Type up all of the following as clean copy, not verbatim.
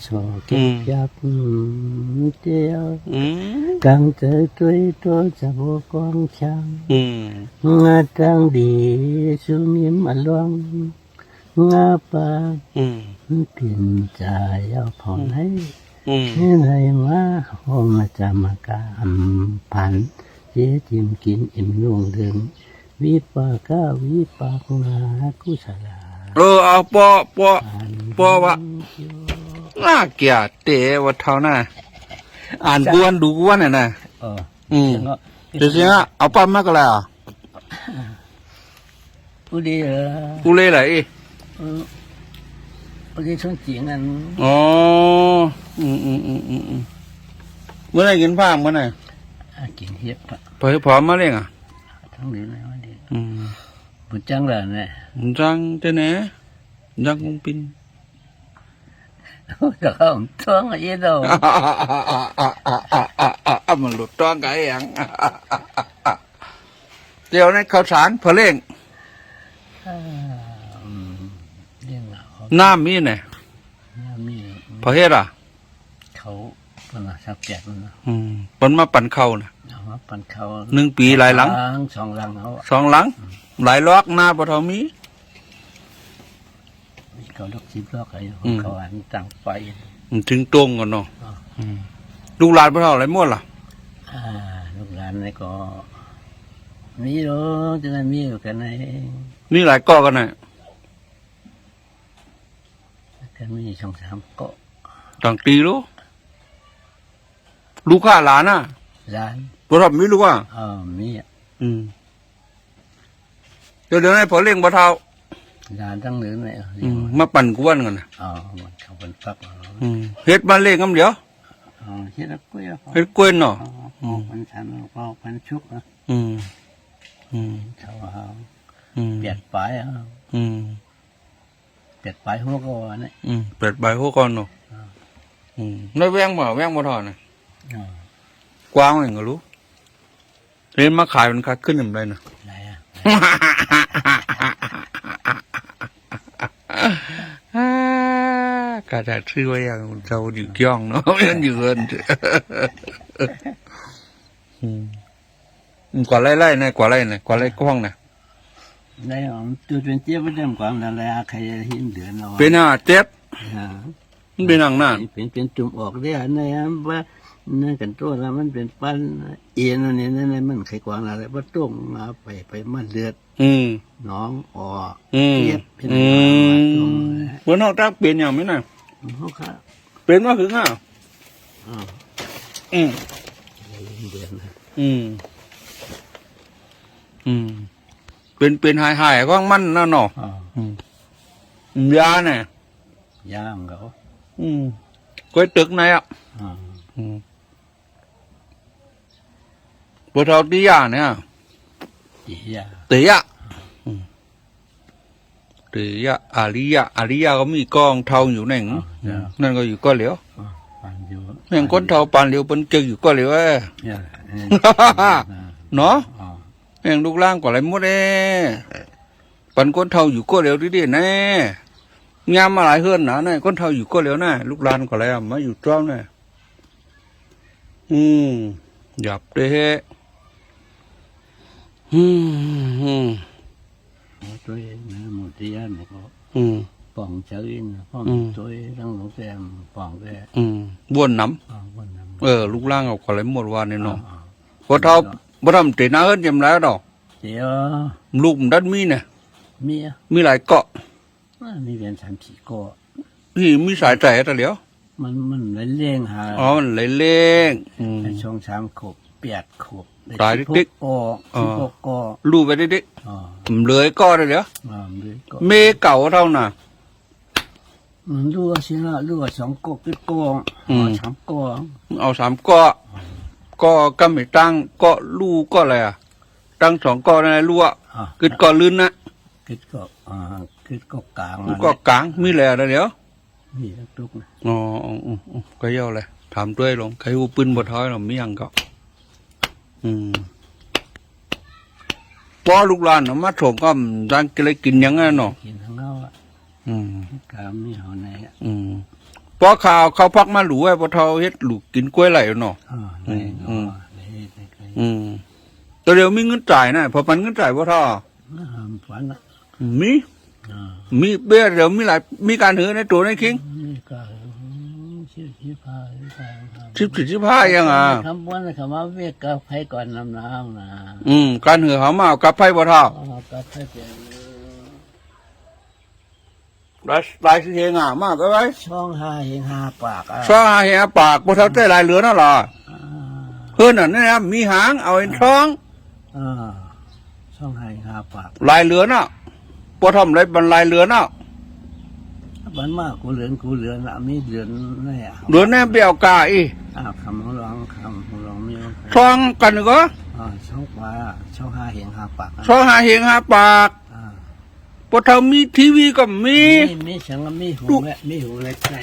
cho cái giáp tiêu càng tới tuổi tôiจะvô con trăng ngã trăng đi xuống miếng mà loang ngã ba tiền dài ao phòng ấy thế này mà hôm mà chả mà cả phản dễ tìm kín im luồng đườngวิปากาวิปากนากุศลาเอาปอวะน่าเกลียดเตะวะเท่าน่ะอ่านกวนดูกวนน่ะนะเดี๋ยวสิฮะเอาปั๊มมากแล้วผู้ดีเหรอกูเลยไหลผู้ดีช่วงจีงั้นอ๋อเมื่อไหร่กินผ้าเมื่อไหร่กินเหี้ยพอพร้อมมาเลยอ่ะทั้งนี้นะวันนี้บุญจังเลยเนี่ยบุญจังเจ้าเนี่ยจังคงปินก็เขาท้องอะไรดอกมันหลุดท้องไก่ยังเดี๋ยวนี้ข้าวสารพะเล่งน้ำมีเนี่ยพอเฮ็ดอ่ะเขาเป็นอะไรสักแปดมันนะเป็นมาปั่นเข้านะปั่นเขา1 ปีหลายหลัง2 หลังเขา2 หลังหลายล็อกหน้าปะทอมีเขาล็อก10 ล็อกอะไรเขาอันตั้งไฟถึงตรงกันเนาะลูกหลานปะทออะไรหมดล่ะลูกหลานนี่ก็มีหรอจะได้มีอยู่กันไหนนี่หลายก้อกันไหนกันมี2-3 ก้อต่างตีรู้ลูกข้าหลานอ่ะหลานปะทอมีลูกอ่ะมีอ่ะเดี๋ยวนี้พอเลี้ยงปะเท่าหลานตั้งเหลือไหนมาปั่นกวนกันนะมันเขาเป็นฟักเฮ็ดมาเลี้ยงกันเดี๋ยวเฮ็ดกล้วยเฮ็ดกล้วยเนาะมันฉันพอพันชุกอ่ะเขาเปลี่ยนไปเปลี่ยนไปหัวก่อนนี่เปลี่ยนไปหัวก่อนเนาะแล้วแวงบ่ทอนะกว้างอย่างก็รู้เรียนมาขายมันขาดขึ้นอย่างไรนะกระดาษชื่อว่าอย่างเราอยู่ย่องเนาะไม่ต้องอยู่เงินกว่าไล่ๆนะกว่าไล่กว้างนะไล่ตัวเป็นเจี๊ยบไม่ได้กว่าอะไรใครจะหินเดือนเราเป็นเจ็บเป็นหนังนั่นเป็นจุ่มออกได้นะว่านั่นกันตัวแล้วมันเป็นปั้นเอียนนี่นั่นมันไขกวางอะไรว่าต้งมาไปมันเลือดน้องออกเจ็บเป็นเมื่อนอกจากเปลี่ยนอย่างไหมน่ะเป็นว่าคือข้าวเป็นหายก็มันน่ะเนาะยาเนี่ยยาของเขาก็ตึกไหนอ่ะปวดท้องตียาเนี่ยตียอาริยาก็มีกองเท่าอยู่นั่นนั่นก็อยู่ก็เหลียวนั่นก้นเท่าปานเหลียวเป็นเจออยู่ก็เหลียวเนาะนั่นลูกล่างก็อะไรหมดปันก้นเท่าอยู่ก็เหลียวดิแน่งามมาหลายเฮือนนะนี่ก้นเท่าอยู่ก็เหลียวน่ะลูกหลานก็อะไรมาอยู่จ้องน่ะหยับเด้ตัวเองนะหมดที่ยันก็ป่องเจริญป่องตัวตั้งหลงแซมป่องแกบ้วนน้ำลูกล่างเอาอะไรหมดวันนี่เนาะพอเท่าบ่ทำเตน่าเฮิรนยังแล้วดอกเดี๋ยวลูกมันดันมีเนี่ยมีหลายเกาะมีเป็น3-4 เกาะนี่มีสายใจแต่เดียวมันเล่งหามันเล่ง2-3 ขวบ8 ขวบตายดิ๊ก16 ก็ลูไปดิ๊กเลยก็ได้เดี๋ยวเมเก่าเท่าน่ะลูกสิละลูก2 ก็คือก็3 ก็เอา3 ก็กำไม่ตั้งก็ลูกก็อะไรอ่ะตั้ง2 ก็ในลูกอ่ะกึดก็ลื่นนะกึดก็กลางก็กลางมีแหล่เดี๋ยวมีทุกนะก็เยอะเลยถามด้วยลงใครหูปืนบดท้อยหรอไม่ยังก็พอลูกหลานมาส่งก็ร้านกินยังไงเนาะกินทั้งนั้นกามมีหอไหนพอ อข่าวเขาพักมาหลูไอ้พอเท่าเฮ็ดหลูกินกล้วยไหลเนาะตัวเดียวมีเงินจ่ายนะพอปันเงินจ่ายพอเท่ามีเบี้ยเดี๋ยวมีหลายมีการหือในตัวในคิง15ยังอ่ะคำว่าคำว่าเวียกกับไผก่อนน้ำนะการหือเขามากับไพ่พอเท่ากับไผเป็นลายเฮงอ่ะมากก็ไว้ช่อง5เฮง5ปากช่อง5เฮง5ปากพอเท่าได้ลายเหลือนั่นหรอเพื่อนน่ะนี่นะมีหางเอาเอ็นช่องช่อง5เฮง5ปากลายเหลือน่ะพอทำไรบรรลายเหลือน่ะบันมากกูเหลือนละมีเหลือนแน่เหลือนแน่เบี้ยวกาอีคำร้องมีช่องกันก็ช่องว่าช่อง5เฮง5ปากช่อง5เฮง5ปากพอทำมีทีวีก็มีฉันก็มีหูเล็กใจ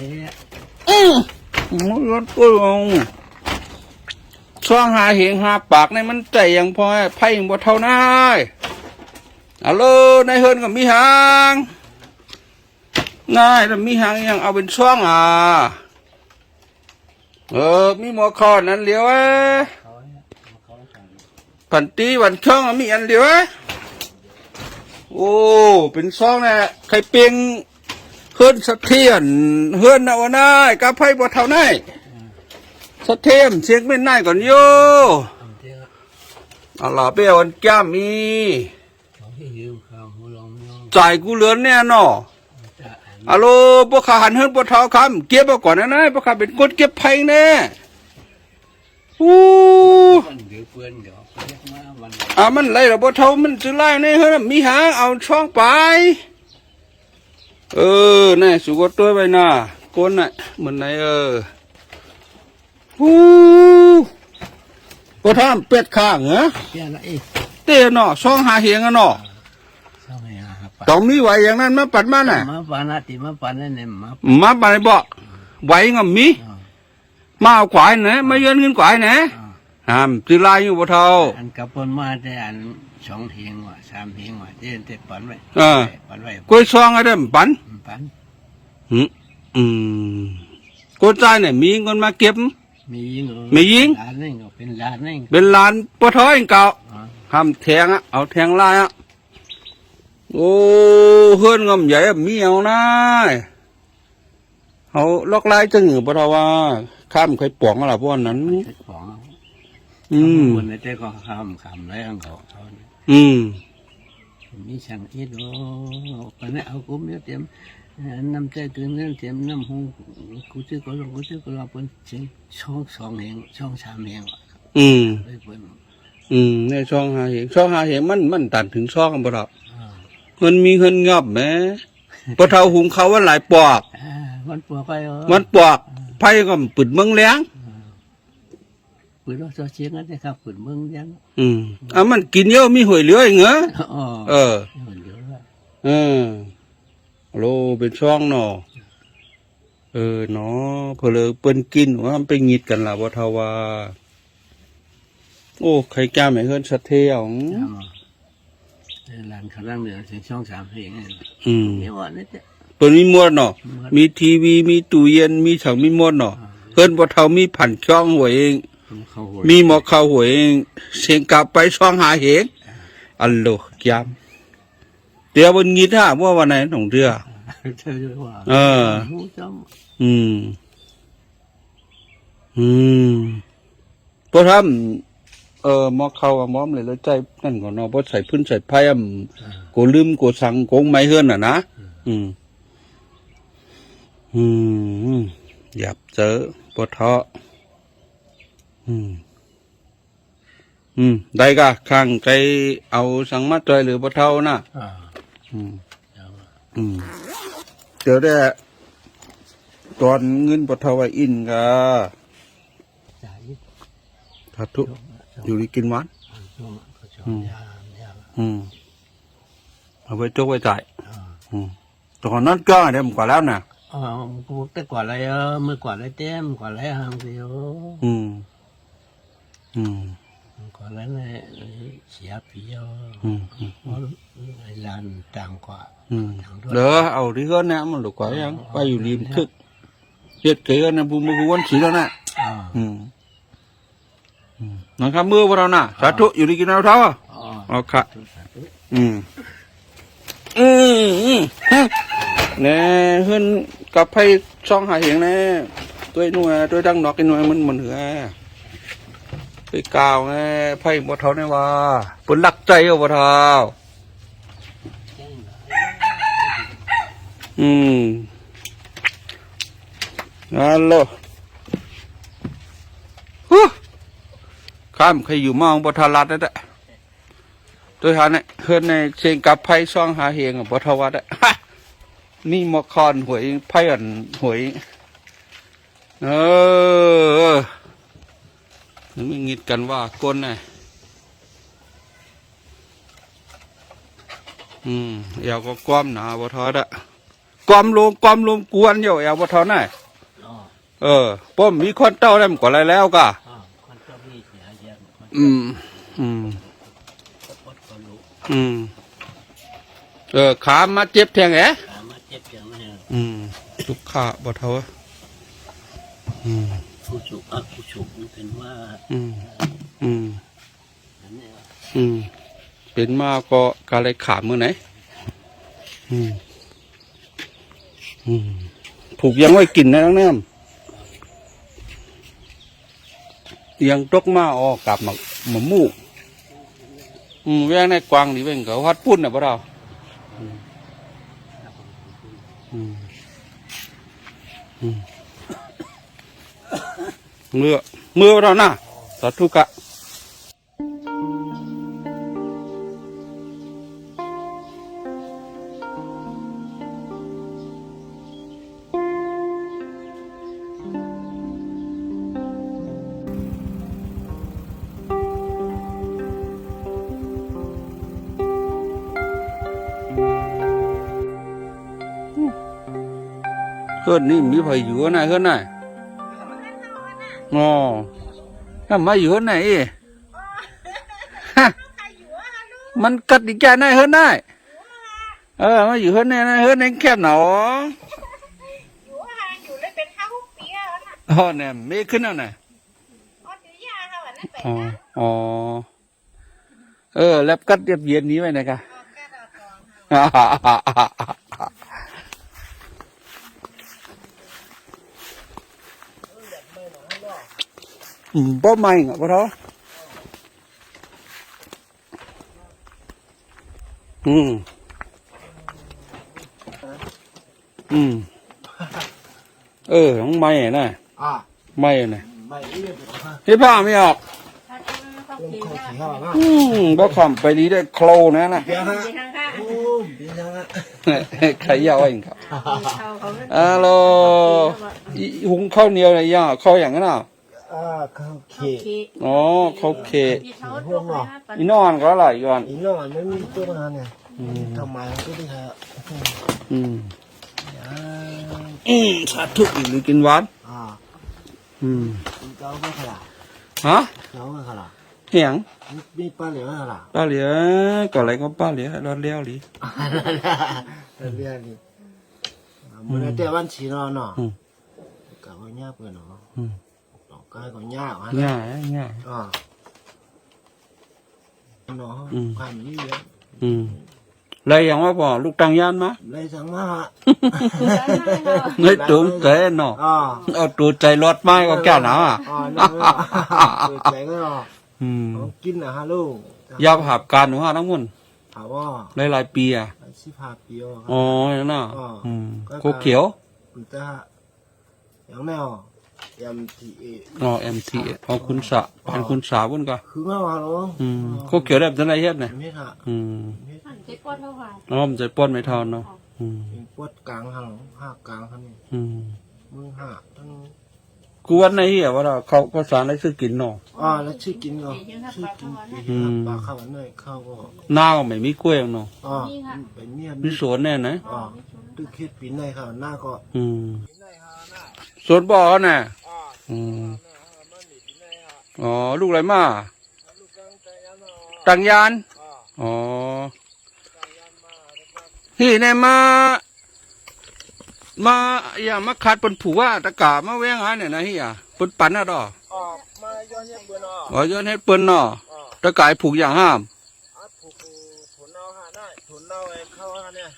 รถก็ลงช่อง5เฮง5ปากนี่มันใจยังพอไพ่ยังบ่เท่าน้ายฮัลโหลนายเฮิร์นก็มีหางง่ายแต่มีหางยังเอาเป็นช่องมีหมอคอนั้นเลี้ยวพันตีวันช่องมีอันเดียวโอ้เป็นช่องนะใครเปียงเฮิร์นสะเทียนเฮิร์นเอาหน้ากับไพ่บ่เท่าน้ายสะเทียนเสียงเป็นน้ายก่อนโย่เอาล่ะเปี้ยวันแก้มมีจ่ายกูเหลือเนี่ยเนาะฮัลโหลพวกข้าหันเฮิร์นพวกเท้าคำเก็บเอาก่อนนะพวกข้าเป็นคนเก็บไพ่แน่มันไรหรอพวกเท้ามันจะไล่เนี่ยเฮ้ยมีหางเอาช่องไปนี่สุกตัวไปน่ะก้นน่ะเหมือนไหนพวกท่านเป็ดข้างเหรอเต้เนาะช่อง5เฮงเนาะต้องมีไหวอย่างนั้นมาปัดมาน่ะมาปันติมาปันนั่นเนี่ยมาปันบ่ไหวงมีมาเอาขวายนะมาเยือนเงินขวายนะตีลายอยู่บ่เท่าอันกับปนมาแต่อัน2เฮงว่ะ3เฮงว่ะเต้ปันไว้ปันไว้กล้วยซองอะไรปันกล้วยใจเนี่ยมีเงินมาเก็บมียิงล้านนึงเป็นล้านนึงเป็นล้านบ่เท่าเองเก่าทำแทงเอาแทงลายโอ้เฮือนงมใหญ่มีเอานะเขาลอกลายจะเหงือบ่เท่าว่าข้ามเคยป่องอะไรพวกนั้นคนในใจก็คำไรของเขามีช่างอีดโอ้ปนเอากุ้มเนี่ยเตรียมน้ำใจตื่นเรื่องเตรียมน้ำหูกูชื่อก็ลงเป็นเสียงช่องเฮงช่อง3เฮงในช่อง5เฮงช่อง5เฮงมันตัดถึงช่องบ่เท่ามันมีเงินงับแหมพอเท่าหุงเขาว่าหลายปอกมันปอกไปมันปอกไผ่ก็ปืดเมืองแรงปืดเราเชียงนั่นนะครับปืดเมืองแรงมันกินเยอะมีหวยเหลืออีกเหรอโลเป็นช่องเนาะเนาะเพลเปิ้นกินว่ามันไปงิดกันล่ะบ่เท่าว่าโอ้ใครกล้าไม่เฮิรนสะเทียงหลานเขานั่งเหนือเสียงช่อง3เฮงมีหมดนี่จ้ะเปิ้นมีหมดเนาะมีทีวีมีตู้เย็นมีถังมีหมดเนาะเฮิรนบ่เท่ามีผันช่องหวยเองมีหมอข้าวหวยเองเสียงกลับไปช่อง5เฮงอัลโหลยามเดี๋ยวบนงิดฮะว่าวันไหนหนองเรือพอทำหมอเข้าหมอมเลยแล้วใจนั่นก่อนเนาะพอใส่พื้นใส่ไพ่กูลืมกูสั่งกงไม้เฮือนนะหยับเจอพอเทาะได้ก็ข้างใจเอาสังมาใจหรือพอเท่านะเดี๋ยวได้ตอนเงินพอเท่าไว้อินก็ทัดทุอยู่ดีกินวันเอาไว้โจ๊กไว้จ่ายตอนนั้นก็เดี๋ยวมันกว่าแล้วนะกูแต่กว่าอะไรเมื่อกว่าอะไรเต็มกว่าอะไรหางเดียวกว่าแล้วเนี่ยเสียปีเพราะลานต่างกว่าเด้อเอาที่ก็เนี่ยมันหลุดกว่ายังไปอยู่ริมทึก เฮ็ดเกินนะภูมิภูวันสีแล้วนะ อ่า นะครับมือพวกเราน่ะสาธุอยู่ดีกินเอาเท่า อ๋อ เอาค่ะเนี่ยขึ้นกับไผ่ช่องหาเหียงแน่ตัวหน่วยตัวดังนอกไอ้หน่วยมันเหือไปกาวไงไผ่บ่เท่านี่ว่าเปิ้นรักใจเอาบ่เท่าฮัลโหลข้ามใครอยู่มองบ่ทารัดนั่นแหละตัวหาเนี่ยเฮือนในเชียงกับไผ่ช่องหาเหียงบ่ทวัดอ่ะนี่มอคอนหวยไพ่อันหวยนึกงิดกันว่าก้นไงเอวก็ก้อมหนาบ่ทอดอะก้อมลมกวนอยู่เอวบ่ทอดน่ะป้อมมีคนเต้าได้มกว่าไรแล้วก็ขามาเจ็บแทงแหทุกขาบ่เท่าผู้ฉุกผู้ฉุกเป็นว่าเป็นมาก็กาเลยขามือไหนผูกยังไว้กินนะน้องแนมยังตกมาออกกลับมาหมูแวงในกวางนี่เป็นเขาวัดพุ่นนะพวกเรามือเราน่ะสาธุกะเฮือนนี่มีไผอยู่ไหนเฮือนไหนอ๋อถ้ามาอยู่ไหนมันกัดอีกแก่ไหนเฮือนไหนมาอยู่เฮือนไหนเฮือนไหนแคบหนออยู่เลยเป็นข้าวเปียแล้วนะเนี่ยไม่ขึ้นแล้วไหนแล้วกัดเรียบเย็นนี้ไว้นะกะบ่ใหม่อ่ะบ่ท้อของใหม่น่ะใหม่น่ะที่ผ้าไม่ออกบ่คำไปดีได้โคลนะน่ะใครยาวเองครับฮัลโหลหุงข้าวเหนียวไหนย่าข้าวอย่างนั้นอ่ะข้าวเค็อ๋อข้าวเค็อีนอนก็อะไรอีกวันอีนอนไม่มีตัวงานไงทำไมก็ได้ฮะสาธุอีกหรือกินหวานเจ้าก็ขลาฮะเจ้าก็ขลาเหียงมีป้าเหลียวขลาป้าเหลียวก็อะไรก็ป้าเหลียวรอดเลี้ยวหรือเลี้ยวนี่มันแต่วันชีนอนเนาะกับว่าย่าเปิดเนาะก็ให้ของย่าอ่ะย่าเนาะความนี้เยอะเลยอย่างว่าพอลูกตังยานมาเลยสั่งมาเลยตุ้มใจเนาะเอาตัวใจรถไม้ก็แก่หนาตัวใจก็กินนะฮะลูกยาผับการหนูฮะทั้งหมดถามว่าหลายปีอ่ะ15 ปีอ๋ออย่างนั้นโคเขียวอย่างแนวMTA MTA ของคุณสะเป็นคุณสาบุญก็คือว่าว่าโคเขียวแบบนั้นอะไรเฮ็ดเนี่ยไม่ค่ะใจป้อนเท่าไหร่มันใจป้อนไม่เท่าเนาะปวดกลางห้ากลางท่านนี่มือห้าทั้งกูวันไหนเหี้ยว่าเขาภาษาอะไรซื้อกินเนาะแล้วชื่อกินก็ชื่อกินปลาข้าวหน่อยข้าวก็หน้าก็ไม่มีกล้วยเนาะเป็นเมียมีสวนแน่นะตึกคิดปีนในค่ะหน้าก็สวนบ่อน่ะอ๋อลูกอะไรมาตังยานอ๋อที่ไหน มาอย่ามาขาดเป็นผู้ว่าตะกามาแวงหาเนี่ยนะเฮียเป็นปันน่ะดอก มาย้อนเย็นเบื่อเนาะ ว่าย้อนให้เปิ้นเนาะตะกายผูกอย่างห้าม ผูกถุนเอาหาได้ถุนเอาไอ้เข้าหาเนี่ย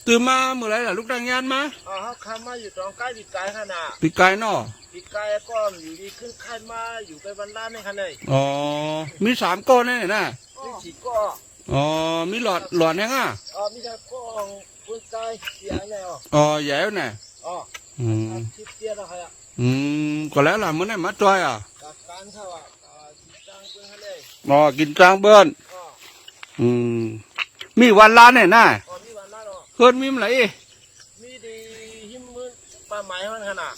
ตื่นมาเมื่อไรล่ะลูกดังยานมา เขาคำมาอยู่ตรงใกล้ปีกไก่ขนาด ปีกายเนาะ ปีกไก่ก็อยู่ดีขึ้นค่ายมาอยู่ไปบรรดาในขนาด อ๋อมี3ก้อนแน่น่ะ มีฉีก็ อ๋อมีหลอดแห้งอ่ะ มีแต่ก็คุณไก่เสียงแล้ว อ๋อใหญ่แล้วน่ะทิพเตี้ยนะครับ ก็แล้วล่ะมื้อนั้นมาจอยอ่ะ การเขาติดตั้งเพื่อนเลย อ๋อกินจางเบิ้นมีวันล้านเนี่ยน่ะ มีวันนั้นหรอ เฮิรนมีอะไร มีดีหิมมือปลาไหมมันขนาด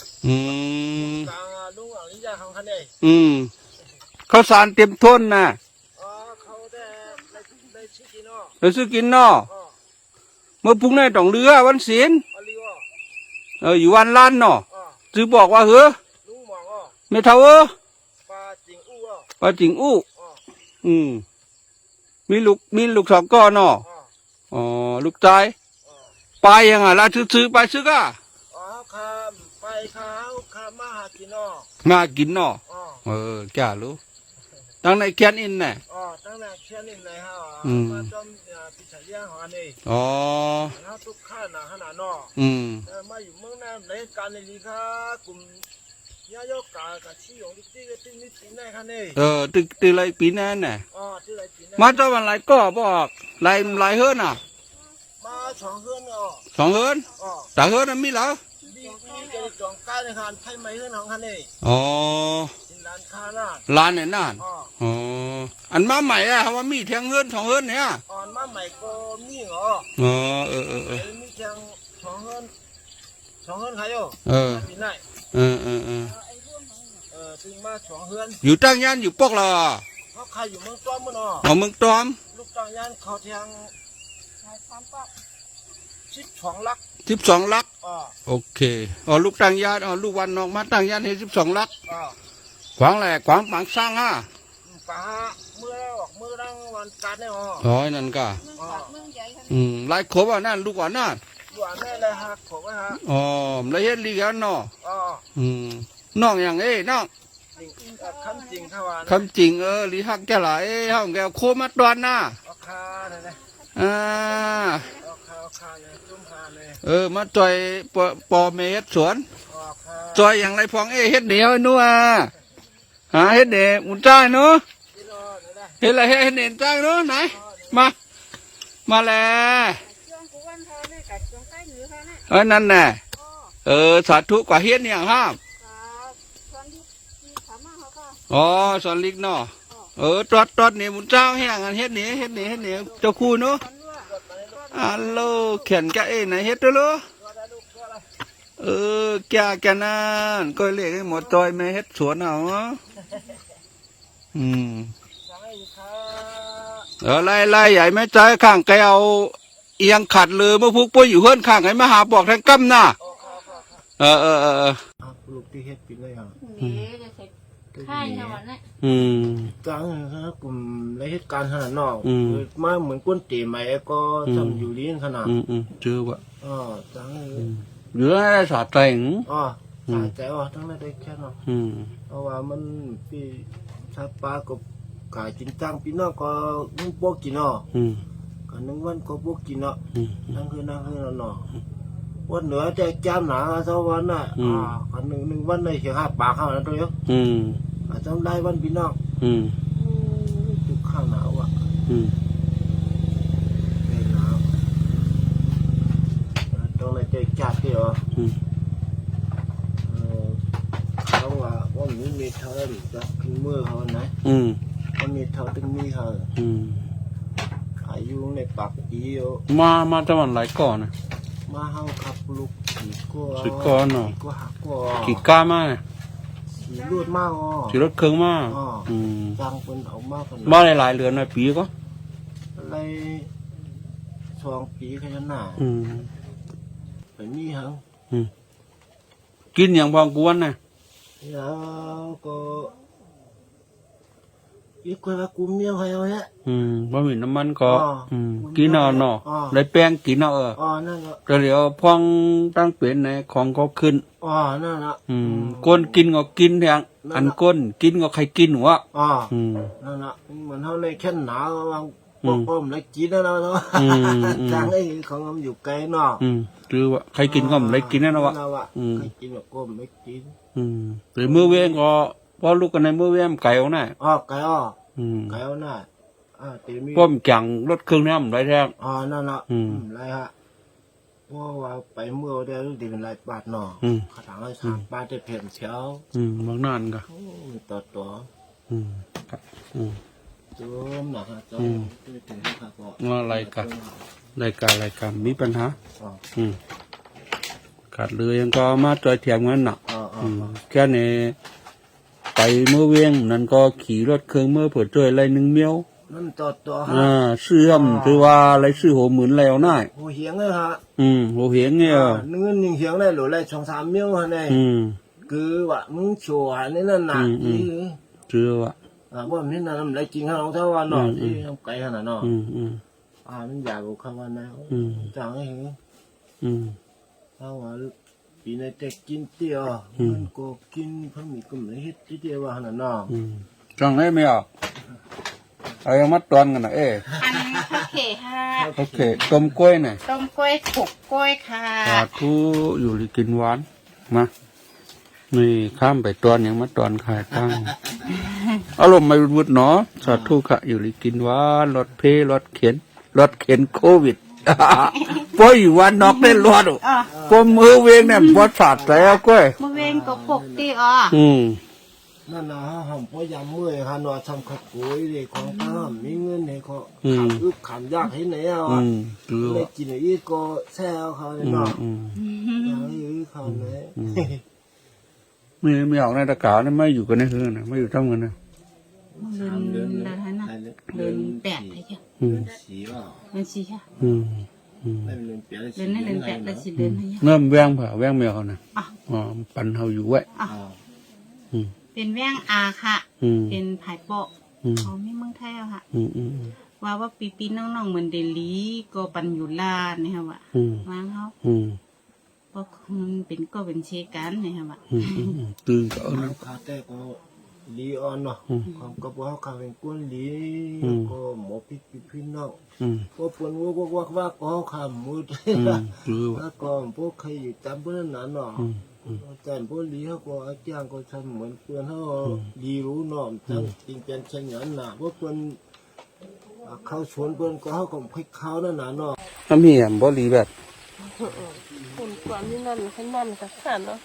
กลางลุงอ่างนิยาของคันเลย ข้าวสารเต็มท้นน่ะ เขาได้ชิคกี้เนาะ แล้วซื้อกินเนาะเมื่อพรุ่งนี้ต้องเรือวันศีล อลีวะ อยู่วันล้านเนาะจือบอกว่าเฮ้อ ลุงหมอง ไม่เท่าปลาจิงอู้ ปลาจิงอู้มีลูก2ก้อนเนาะอ๋อลูกชายไปยังไงล่ะซื้อไปซื้อก็ข้าไปข้ามาหากินเนาะ มากินเนาะแก่รู้ตั้งในแคนอินน่ะ ตั้งแต่เช้านี่เลยฮะมาจอมพิชายาของอันนี้แล้วทุกข้าหนาขนาดเนาะมาอยู่เมืองนั้นในการในลีค่ะกลุ่มยายกากับที่ของที่ก็ที่นี่ที่ไหนคะเนี่ยตึกอะไรปีนั้นน่ะที่ไรปีนั้นมาเจ้าวันไรก็บอกไรเฮิร์นอ่ะมา2 เฮือนเนาะ2 เฮิร์นแต่เฮิร์นมีเหรอมีเกิดจองการในการไทยไม่เฮือนของคันนี้ร้านค้าน่ะร้านเนี่ยน่ะอันมาใหม่อะว่ามีเทียงเฮิร์น2 เฮิร์นเนี่ยมาใหม่ก็มีเหรอมีเทียง2 เฮือนใครอยู่ปีไหนถึงมา2 เฮือนอยู่ตั้งย่านอยู่ปอกละเขาใครอยู่เมืองต้อมมั้งเนาะเมืองต้อมลูกตั้งย่านเขาเทียง12 ลัก12 ลักโอเคลูกตั้งย่านลูกวันนองมาตั้งย่านให้12 ลักขวางแหล่ขวางปังสร้างฮะป่าเมื่อรังวันการเนี่ยนั่นก็ไล่ขบอ่ะนั่นลูกอ่ะนั่นลูกอ่ะแม่เลยฮะขบไว้ฮะแล้วเฮ็ดลีกันเนาะน้องอย่างน้องคำจริงเขาว่าคำจริงลีฮักแกหลายเฮาแกโคมาตอนน่ะคาเนี่ยนะคาเนี่ยจุ่มคาเนี่ยมาจอยปอเมเฮ็ดสวนจอยอย่างไรพองเฮ็ดเหนียวนัวหาเฮ็ดเดมุนจ้าเนาะเฮ็ดอะไรเฮ็ดเด่นจ้าเนาะไหนมาแล้วนั่นแน่สาธุกว่าเฮ็ดเนี่ยห้ามสอนลิกเนาะตอดเนี่ยมุนเจ้าแห้งอันเฮ็ดเนี่ยเจ้าคู่เนาะอัลโลเขียนแกไหนเฮ็ดตัวแกนั่นก็เรียกให้หมดจอยไม่เฮ็ดสวนเอาไล่ใหญ่ไม่ใจข้างแกเอาเอียงขัดเลยเมื่อพวกปุ้ยอยู่เฮือนข้างไงมาหาบอกทางกั้มน่ะลูกที่เฮ็ดปีเลยอ่ะค่ายนอนนะจังครับกลุ่มและเหตุการณ์ขนาดนอกมาเหมือนก้นตีใหม่ก็ทำอยู่ลิ้นขนาดเจอวะจังหรืออะไรสาใจสาใจทั้งนั้นได้แค่นั้นเพราะว่ามันปีชาปลากับกายจินจังปีนอกก็นึ่งโป๊กกินกันนึ่งวันก็โป๊กกินนั่งคือเนาะวันเหนือใจจำหนาสวันน่ะกันหนึ่งวันในเสีย5 ปากเข้าแล้วตัวเยอะจำได้วันปีนอกทุกข้างหนาวหนาวตรงไหนใจจัดที่เหรอเขาว่ามีเท่าไหร่จะขึ้นเมื่อเขาไหนมันมีเท่าตึงมีเขาอายุในปากอีมาจะวันไหนก่อนนะมาเฮาขับลูกสีก้อนเนาะกี่ก้ามาสีรถมากสีรถเครื่องมากจังเป็นเอามากกันมาหลายเรือนหน่อยปีก็อะไร2 ปีขนาดแบบนี้ฮะกินอย่างบางกวนนะแล้วก็ อีกคนว่ากูเมียวให้เอาฮะ บ่มีน้ำมันก็ อ๋อ กินเอาเนาะ อ๋อ ได้แป้งกินเอาอ๋อนั่นละ แต่เดี๋ยวพ่องตั้งเป็นในของก็ขึ้น อ๋อนั่นละ ก้นกินก็กินแทงอันก้นกินก็ใครกินหัว อ๋อ อืม นั่นละเหมือนเขาในแค่หนาวบางปกป้อมแล้วกินแล้วเนาะจางไอ้ของมันอยู่ไกลเนาะ คือว่าใครกินก็ไม่ได้กินแน่นอนวะ ใครกินแบบก้มไม่กิน หรือมื้อเว้นก็พอลูกกันในมื้อเว้นไก่เอาหน่ะ อ๋อไก่อ๋อไก่เอาหน้าตีมี ป้อมจังรถเครื่องน้ำไรแท้ง อ๋อนั่นละไรฮะว่าไปเมื่อเดียวดีเป็นไรบาทเนาะขาถังไรสามบาทได้เพียงเช้า บางนานก็ ตัวจุ่มนะฮะจุ่มถึงครับก็ ว่าอะไรกันรายการมีปัญหาขาดเลยยังก็มาจอยเทียมกันน่ะแค่นี้ไปเมื่อเวียงนั่นก็ขี่รถเครื่องเมื่อเปิดด้วยอะไรหนึ่งเมียว นั่นตัวฮะ เสื่อมหรือว่าอะไรซื้อหัวหมื่นแล้วน่ะ หัวเหียงเลยฮะ หัวเหียงเนี่ย เงินยิงเหียงได้หรือไรช่องสามเมียวฮะเนี่ยคือว่ามึงชัวนี่นั่นน่ะ เชื่อว่า ว่ามันนี่นั่นมันไรจริงฮะน้องเท่าวันเนาะที่ไกลขนาดเนาะมันอยากกูคำวันนะจังไอ้เหรอถ้าว่าปีในแต่กินเตี้ยมันก็กินเพิ่มมีกลุ่มในเฮ็ดที่เตี้ยว่าขนาดเนาะ จังได้ไหมอ่ะเอายังมัดตอนกันนะอันโอเคค่ะ โอเคต้มกล้วยหน่อย ต้มกล้วยขกกล้วยค่ะ สาธุอยู่หรือกินหวานมานี่ข้ามไปตอนยังมัดตอนขายตั้งอารมณ์ไม่วุดเนาะสาธุค่ะอยู่หรือกินหวานรถเพรถเข็นโควิดพออยู่วันนอกได้รอดพอมือเวงเนี่ยพอสาดแล้วกล้วย มือเวนก็ปกติอ๋อ นั่นนะหอมพยามเมื่อยฮะนอทำขัดกุยเลยของข้ามมีเงินให้เขาขำอึกขำยากให้ไหนอ่ะเลยกินอีกก็แซวเขาเลยเนาะอยากให้เขาเลย ไม่ออกในตะกร้าเนี่ยไม่อยู่กันในเฮือนนะไม่อยู่ทั้งกันนะ เดินแล้วนะเดินแปดเลยจ้ะ สีว่า เดินสี่ค่ะ ไม่เป็นเปลี่ยน เดินนั่นเดินแปดแล้วสิเดินให้ เริ่มแวงเผ่าแวงเมียเขานะปั่นเขาอยู่ไว้ เป็นแว่งอาค่ะเป็นผายโปะเขาไม่เมืองไทยอะค่ะว่าปีน้องๆเหมือนเดลีก็ปันอยู่ลานนี่ค่ะว่าวางเขาเพราะมันเป็นก็เป็นเชกันนี่ค่ะว่ ตื่นก็นะ คาแต่ก็ลีออนเนาะของกระเป๋าคาเป็นก้นลีก็หมอพี่น้องก็ปนว่าก็ขามุดแล้วก็พวกใครอยู่จำเพื่อนนั้นเนาะแต่พวกลีเขาก็อาจารย์ก็ทำเหมือนเพื่อนเขาลีรู้เนาะจังจริงเป็นเช่นนั้นน่ะพวกเพื่อนเขาชวนเพื่อนก็เขาก็ให้เขานั่นน่ะเนาะ ถ้ามีอ่ะบ่รีแบบ คนความที่นั่นให้นั่นกับขันเนาะ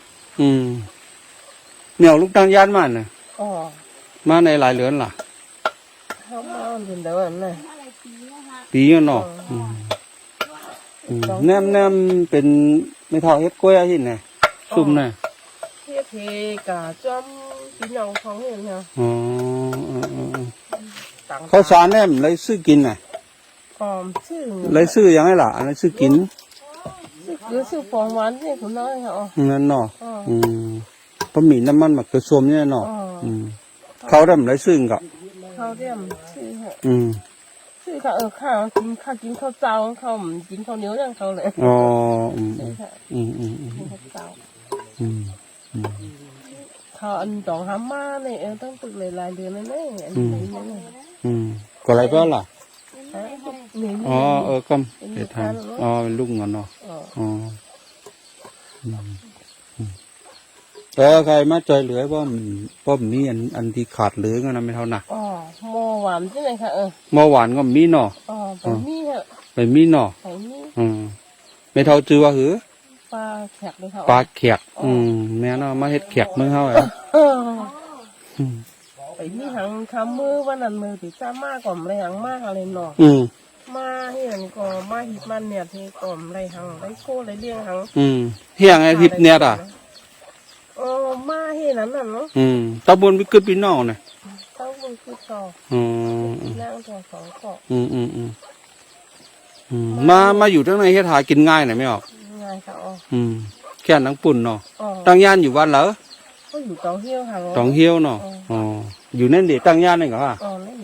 เหนียวลูกตั้งย่านมาน่ะ อ๋อ มาในหลายเรือนล่ะ เข้ามาเป็นเดี๋ยวนั้นน่ะ ปีเนาะแนมเป็นไม่เท่าเฮ็ดกล้วยที่ไหนซุ่มน่ะ เทียเทกะจอมพี่น้องของเห็นเหรอ ข้าวสารแนมเลยซื้อกินน่ะ หอมชื่อ เลยซื้อยังไงล่ะอะไรซื้อกิน คือชื่อฟองหวานนี่คุณน้อยค่ะอ๋อ นั่นเนาะเพราะมีน้ำมันหมักกระซวมเนี่ยเนาะเขาดำเลยซื้อกับ เขาเรียกชื่อเหรอ ชื่อ ข้าวข้าวกินข้าวเจ้าข้าวกินข้าวเหนียวนั่งเขาเลย อ๋อข้าวอันดองฮาม่าเนี่ยต้องตึกหลายเดือนเลยเนี่ยอันนี้เนี่ย ก็อะไรก็ล่ะ นี่ อ๋อก็เดี๋ยวทำเป็นลูกเงินเนาะใครมาใจเหลือว่ามีอันที่ขาดเหลือกันนะไม่เท่าน่ะ อ๋อหม้อหวานใช่ไหมคะเมื่อวานก็มีเนาะ อ๋อไปมีเหรอ ไปมีเนาะ ไปมี ไม่เท่าจือว่าหือ ปลาแขกเลยค่ะ ปลาแขกแม่เนาะมาเฮ็ดแขกมือเฮาอ่ะ ไปมีหังคำมือวันนั้นมือติดจ้ามากกว่าไรหังมากอะไรหนอมาเห็นก็มาหิบมันเนี่ยที่ก่อมไรหังไรโค้ไรเลี้ยงหัง เฮียงไอ้ทิพเนี่ยอ่ะ มาเห็นนั้นน่ะเนาะ ตะบนวิกฤตพี่น้องน่ะ เต้าบุญคือต่อนั่งตัวสองเกาะมาอยู่ทั้งในเฮ็ดหากินง่ายหน่อยไม่ออก ง่ายค่ะแค่นังปุ่นเนาะตั้งย่านอยู่วันเหรอ ก็อยู่ตองเฮี้ยวค่ะ ตองเฮี้ยวเนาะอยู่นั่นเดี๋ยวตั้งย่านนี่เหรอ เล่น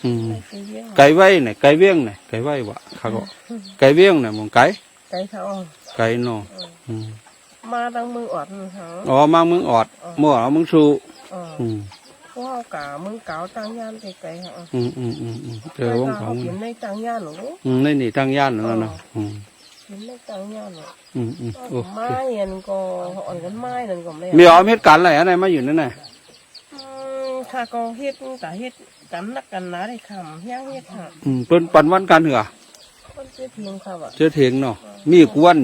ไก่เวียง ไก่ไว้ไหนไก่เวียงไหนไก่ไว้วะข้าก็ไก่เวียงไหนมองไก่ ไก่ทอง ไก่เนาะ มาตั้งมืออดหา อ๋อมาเมืองออดเมื่อเอาเมืองสู พวกกามึงเก่าตั้งย่านไกลๆฮะ เจอวงเขา เปลี่ยนในตั้งย่านหรอ ในนี่ตั้งย่านนั่นเนาะ เปลี่ยนในตั้งย่านหรอ โอ้ ไม้เห็นก็อ่อนกันไม้นั่นก็ไม่ มีเอาเม็ดกันอะไรอะไรมาอยู่นั่นน่ะ ข้าก็เฮ็ดแต่เฮ็ดกันนักกันนะได้คำเฮี้ยงเฮ็ดค่ะ เปิ้นปันวันกันเหรอ มันจะเพียงค่ะว่ะ เจอเถียงเนาะมีกวน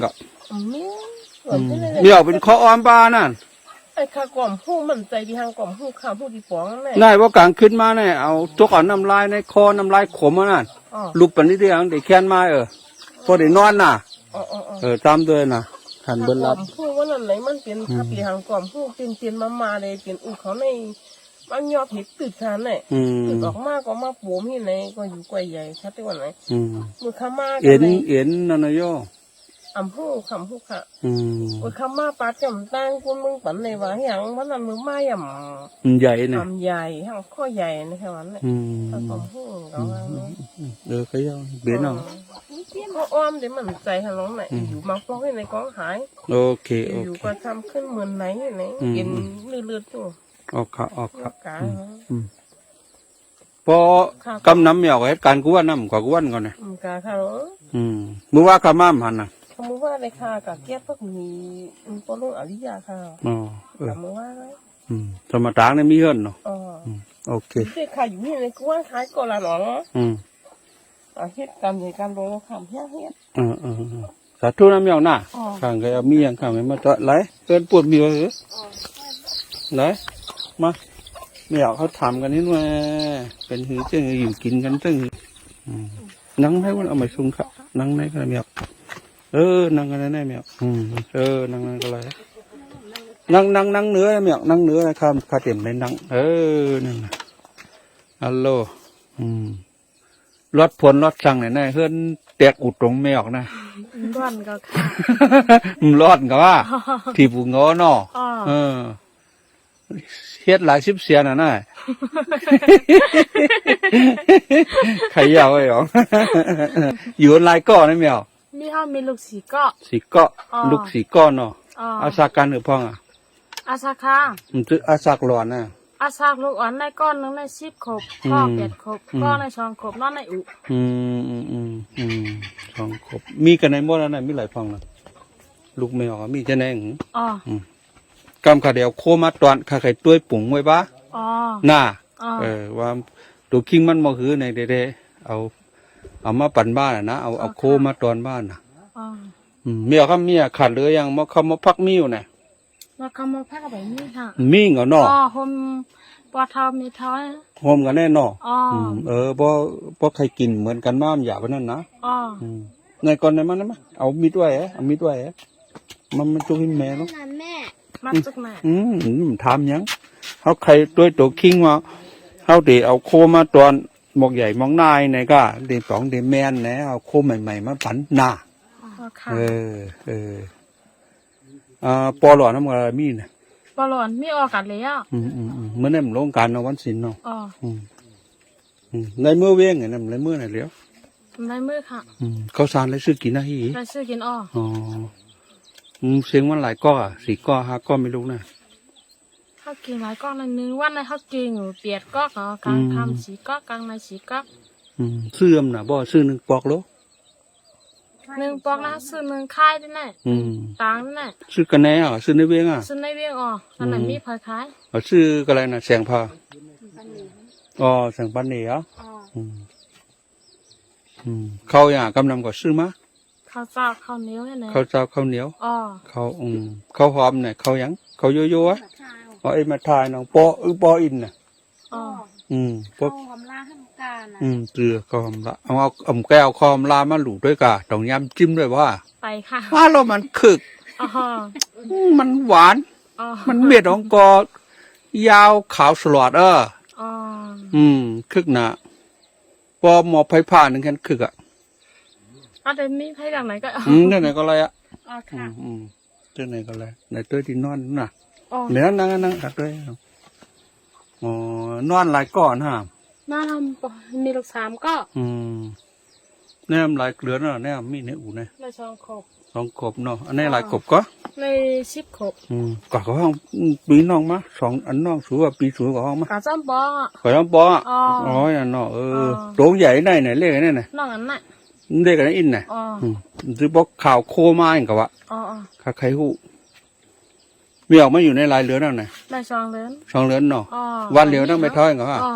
ก็ มีส่วนที่เลย มีเอาเป็นข้ออ้อมบ้านั่น ไอ้ข้ากล่อมผู้มันใจดีทางกล่อมผู้ข้าผู้ดีป๋องนั่นแหละ นายว่ากลางขึ้นมาเนี่ยเอาตัวก่อนน้ำลายในคอน้ำลายขมนั่นลูกปันนิดเดียวเด็กแค้นมาพอได้นอนน่ะตามด้วยน่ะทันเบิ้ลรับ ผู้ว่านั่นไหนมันเป็นถ้าปีทางกล่อมผู้เป็นมาเลยเป็นอู่เขาในมันยอดเห็ดตึกชันเนี่ยตึกออกมาก็มาปูมที่ไหนก็อยู่กวยใหญ่ชัดที่วันไหนมือข้ามา เอ็นนั่นนะโย อ่ำผู้คำผู้ค่ะมือข้ามาปลาจำตั้งคุณมึงปันในว่าอย่างวันนั้นมือมาย่ำ ใหญ่เนี่ย ทำใหญ่ทั้งข้อใหญ่ในแค่วันนี้ถ้าสมพูดเราเขาเยาเบี้ยน้อง เขาอ้อมเดี๋ยวมันใจทางน้องไหนอยู่มาฟ้องให้ในกองหาย โอเคอยู่ก็ทำขึ้นเหมือนไหนไหนเย็นเลือดตัว ออกค่ะกาพอกำน้ำเหมียวเหตุการณ์กวนน้ำกว่ากวนก่อนเนี่ย กาค่ะ มือว่าขม่ามหันน่ะ มือว่าในคากับเกียบพักมีปนลุงอริยาค่ะมือว่าสมตางเนี่ยมีเฮิรนเนาะโอเค เด็กค่ะอยู่นี่ในกวนขายก่อนละหนอเนาะเฮ็ดการในการลงคำเฮ็ดสาธุน้ำเหมียวน่ะข้างก็มีอย่างข้างไม่มาเจาะไหลเกินปวดมีเหรอไหลมาเหมียวเขาทำกันนี่ว่าเป็นหือเจ้าอยู่กินกันตั้งนั่งให้วันเอามาซุ่มครับนั่งในกันเหมียวนั่งกันแน่เหมียวนั่งกันเลยนั่งเนื้อเหมียวนั่งเนื้อนะครับข้าเต็มเลยนั่งนั่นนะฮัลโหลรถผลรถสั่งไหนเฮือนแตกอุดตรงไม่ออกนะร้อนก็ค่ะร้อนก็ว่าที่ปูงอเนาะเฮ็ดหลายสิบเสียน่ะนะใครยาวไอ้หรออยู่หลายก้อนนะแมวมีห้ามีลูกสีก้อลูกสีก้อนเนาะอาสากันหรือพ่องอาสาค่ะมันจะอาสากหลอนนะอาซากลูกอ่อนในก้อนนึงใน10 ขบก้อน8 ขบก้อนใน2 ขบนอนในอุ2 ขบมีกันในหมดแล้วนะมีหลายฟังนะลูกแมวมีจะแน่งกำขาเดียวโคมาตอนขาไข่ต้วยปุ๋งไว้ปะน่าว่าตัวคิงมันมาคือในเด้เอามาปั่นบ้านนะเอาโคมาตอนบ้านนะเมียก็เมียขาดเลยยังมาเขามาพักมิ้วเนี่ยมาคำมาพักแบบนี้ค่ะมีเหรอเนาะโฮมปลาทอมีท้อยโฮมกันแน่เนาะเพราะใครกินเหมือนกันมากอย่าไปนั่นนะในก่อนในมันนะมั้ยเอามีดไว้เอามีดไว้มันจุกให้แม่เนาะแม่มาจุกแม่ทำยังเขาใครด้วยตัวคิงว่าเขาเดี๋ยวเอาโคมาตอนหมอกใหญ่หมอกนายเนี่ยก็เดี๋ยวสองเดี๋ยวแมนเนี่ยเอาโคใหม่ๆมาปั่นหน้าปอหลอนน้ำมันมีเนี่ยปอหลอนมีออกกันเลยอ่ะเมื่อนั้นลงการเอาวันศิลป์เนาะในเมื่อเว้งไงนั่นในเมื่อไหนเลี้ยวในเมื่อค่ะเขาสารอะไรซื้อกินนะฮีอะไรซื้อกินเสียงวันหลายก้อ4 ก้อ5 ก้อไม่รู้นะเขากินหลายก้อนในนึงวันในเขากินอยู่เปียดก้อกกลางคำ4 ก้อกลางใน4 ก้อซื้อนะบ่ซื้อ1 ปอกโล1 ปอกนะซื้อ1 ค่ายด้วยนะต่างด้วยนะซื้อกันแน่ซื้อในเวียงซื้อในเวียงอันไหนมีพายขายซื้ออะไรนะแสงพาแสงปันนี่เขาอย่างกำลังก็ซื้อมาข้าวเจ้าข้าวเหนียวเนี่ยข้าวเจ้าข้าวเหนียวข้าวหอมเนี่ยข้าวยังข้าวโยโย่ไอ้มาทายน้องปออินน่ะข้าวหอมลาข้างกานะเกลือข้าวหอมละเอาแก้วข้าวหอมลามาหลูด้วยกะต้องยำจิ้มด้วยว่าไปค่ะว่าเรามันคึกมันหวานมันเม็ดของกอยาวขาวสลอดคึกนะพอหมอไผ่ผ่านนึงกันคึกแต่มีไผ่อย่างไหนก็เรื่องไหนก็อะไรค่ะเรื่องไหนก็อะไรในตัวที่นอนน่ะเดี๋ยวนั่งตักด้วยนอนหลายก้อนฮะ มาทำมีลูกสามก็ แนมหลายเกลือเนาะแนมมีในอู่เนี่ย ในช่องขบ สองกบเนาะอันนี้หลายกบก็ ใน10ขบ ก็ห้องปีน้องมาสองอันน้องสูงกว่าปีสูงกว่าห้องมาก ะจ้ำปองอ่ะ ขอน้องปออ่ะ อ๋อ อ๋ออย่างเนาะโรงใหญ่ได้ไหนเลขอันนี้ไหน น้องอันน่ะ เลขอันนี้อินไหน อ๋อ ซื้อบอกข่าวโคมาอย่างกับว่า อ๋อ ข้าใครหูมีออกมาอยู่ในลายเรือนนั่นไหน ในช่องเลือน ช่องเรือนเนาะ อ๋อ วันเดียวต้องไปท้อยกับว่า อ๋อ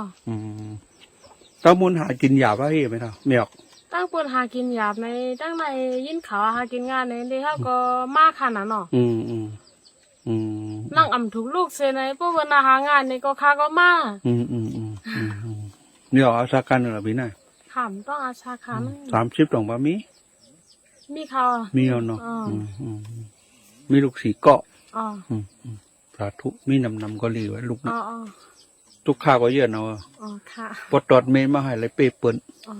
ต้องมุนหากินหยาบว่าเฮ้ยไม่เท่ามีออก ตั้งปวดหากินหยาบในตั้งในยินเขาหากินงานในที่เขาก็มากขนาดเนาะนั่งอ่ำถูกลูกเซในพวกวันหางานในก็ค้าก็มา นี่ออกอาสาการเหรอพี่นาย ขำต้องอาชาคัน 30ตรงบะมี มีเขา มีเอาเนาะ อ๋อ มีลูกสีเกาะ อ๋อ สาธุมีนำก็รีไว้ลูก อ๋ นะ ออ๋อ ทุกข้าวก็เยอะเนาะ อ๋อค่ะ ปดตอดเมนมาให้เลยเป้เปิ้น อ๋อ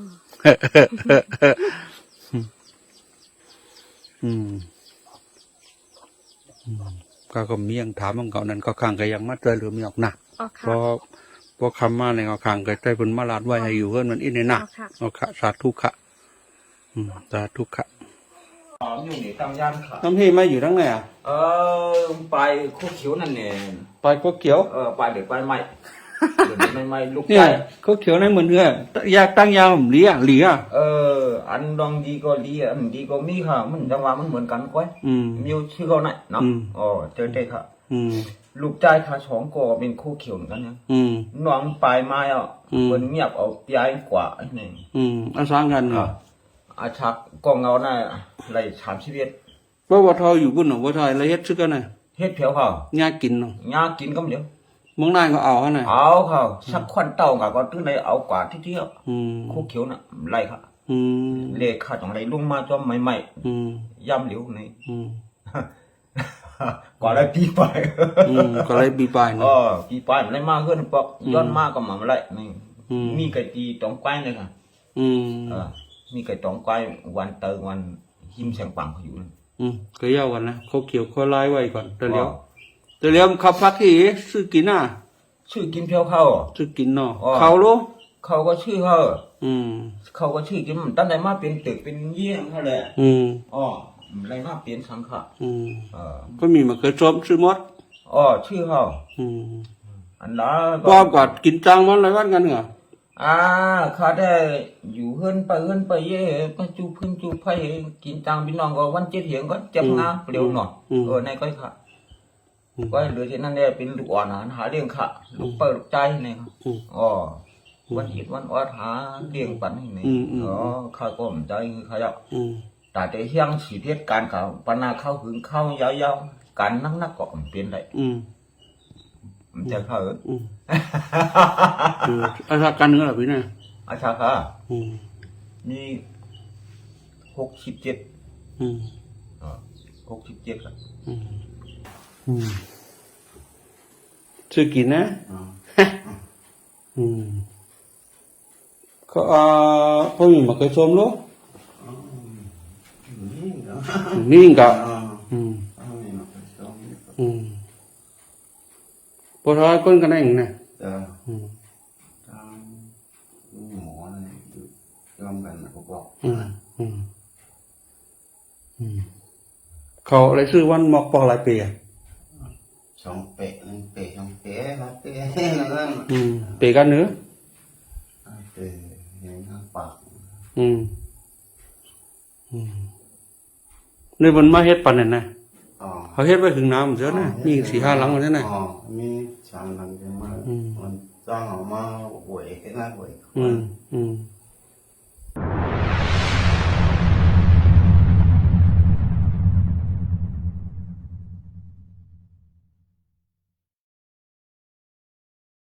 ก็มียังถามมันเก่านั้นก็ข้างก็ยังมาเจอหรือมีออกหนัก อ๋อ เพ ค่ะ ราะคำมาในก็ข้างก็ใจเป็นมาลาดไว้ให้อยู่เพื่อนมันอินในหนัก อ๋อค่ะ เอาค่ะสาธุค่ะสาธุค่ะ อยู่ในตั้งย่านค่ะ น้ำพี่มาอยู่ทั้งไหนอ่ะ ไปคู่คิ้วนั่นเนี่ย ไปก็เขียว ไปเดี๋ยวไปใหม่เดี๋ยวไม่ไม่ลูก เนี่ย ไก่ ก็เขียวในเหมือนเงี้ยอยากตั้งยาวผมเลี้ยหลีอ่ะ อันดองดีก็ดีอันดีก็มีค่ะ มันจังหวะมันเหมือนกันก้อย มีชื่อเขาไหนเนาะเจอได้ค่ะ ลูกใจค่ะสองก็เป็นคู่เขียวเหมือนกันนะน้องปลายไม้อ่ะมันเงียบเอาย้ายกว่านี่ อาสางกันเหรอ อาชักกองเงาหน้าไร31 เพราะว่าทออยู่บุญหนอว่าทอยละเฮ็ดซึกกันน่ะ เฮ็ดเพียวค่ะ ยากินเนาะ ยากินก็เดี๋ยว มองนายก็เอาฮะน่ะ เอาค่ะสักควันเต่าก็ตื้อในเอากว่าที่เที่ยวคู่เขียวน่ะไรค่ะ เลขาจังไรลุงมาจอมใหม่ๆย่ำเหลียวในก่อนได้ปีไป ก็เลยบีปลายเนาะ ปีไปมันได้มากขึ้นปอกย้อนมากก็มาไรนี่มีไก่ตีตองไกวเลยค่ะมีไก่ตองไกววันเตอวันหิมแสงปังเขาอยู่นั่น ก็ยาวกันนะเขาเขียวเขาไล่ไว้ก่อนแต่เลี้ยวขับพักที่ซื้อกินน่ะ ชื่อกินเพียวเข้า ซื้อกินเนาะเขาลูก เขาก็ชื่อเขาก็ชื่อกินตั้งแต่มาเป็นตึกเป็นเยี่ยงเขาเลยอะไรมาเปลี่ยนสังขะก็มีมาเกิดซ้อมซื้อมด ชื่อเขาอันนั้น ป้อมก็กินจังมันอะไรวันกันเหรอ เขาได้อยู่เฮือนไปเย่ไปจูพื้นจูไผ่กินจังพี่น้องก็วันเจ็ดเหียงก็เจ็บงาเปลี่ยวหน่อยในก้อยค่ะก้อยเหลือที่นั่นเนี่ยเป็นลูกอ่อนหาเลี้ยงค่ะลูกเปิดใจนี่ครับวันอิดวันออดหาเลี้ยงปันนี่ข้าก็ใจคือเขาแต่แต่เฮียงสีเพชรการเขาปนาเข้าหึงเข้ายาวๆการนักก็เปลี่ยนได้มันจะเข้าอาชาการเนื้อหรอพี่เนี่ย อาชาค่ะมี67ครับซื้อกินนะก็พ่อมีมาเคยชมลูกนี่ก็พอท้ายคนกันได้ยังไงหมออะไรยอมกันนะบอก เขาอะไรชื่อวันหมอกปอกหลายปีอ่ะ 2 เปะ 1 เปะ 2 เปะครับเปะนั่น เปกันเนื้อ เปะเห็นทางปาก ในบนมาเฮ็ดปันนั่นนะเขาเฮ็ดไว้ถึงน้ำเสียนะมี4-5หลังมันนั่นน่ะ มี3 หลังจะมามันจ้างออกมาหวยนะหวย